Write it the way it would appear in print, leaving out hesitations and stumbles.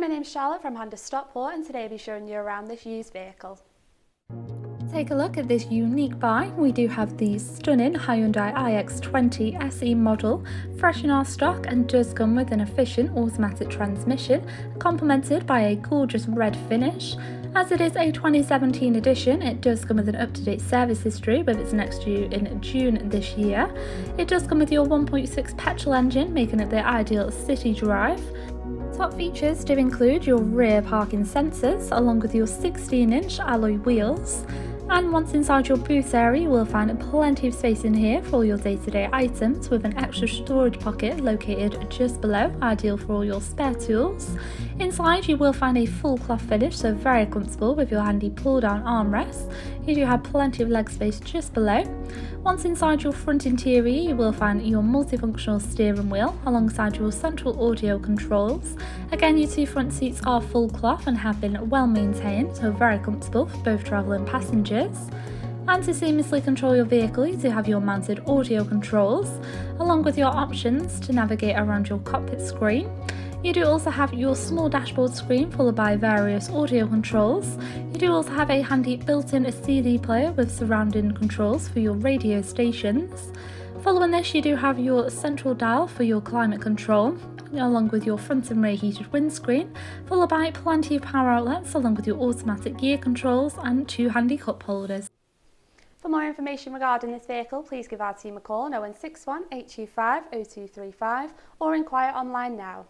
my name's Charlotte from Honda Stockport, and today I'll be showing you around this used vehicle. Take a look at this unique buy. We do have the stunning Hyundai ix20 SE model, fresh in our stock, and does come with an efficient automatic transmission, complemented by a gorgeous red finish. As it is a 2017 edition, it does come with an up-to-date service history, with its next due in June this year. It does come with your 1.6 petrol engine, making it the ideal city drive. Top features do include your rear parking sensors, along with your 16-inch alloy wheels. And once inside your boot area, you will find plenty of space in here for all your day-to-day items, with an extra storage pocket located just below, ideal for all your spare tools. Inside you will find a full cloth finish, so very comfortable with your handy pull-down armrests. You do have plenty of leg space just below. Once inside your front interior, you will find your multifunctional steering wheel alongside your central audio controls. Again, your two front seats are full cloth and have been well maintained, so very comfortable for both travel and passengers. And to seamlessly control your vehicle, you do have your mounted audio controls, along with your options to navigate around your cockpit screen. You do also have your small dashboard screen followed by various audio controls. You do also have a handy built-in CD player with surrounding controls for your radio stations. Following this, you do have your central dial for your climate control, along with your front and rear heated windscreen, followed by plenty of power outlets, along with your automatic gear controls and two handy cup holders. For more information regarding this vehicle, please give our team a call on 0161 825 0235 or inquire online now.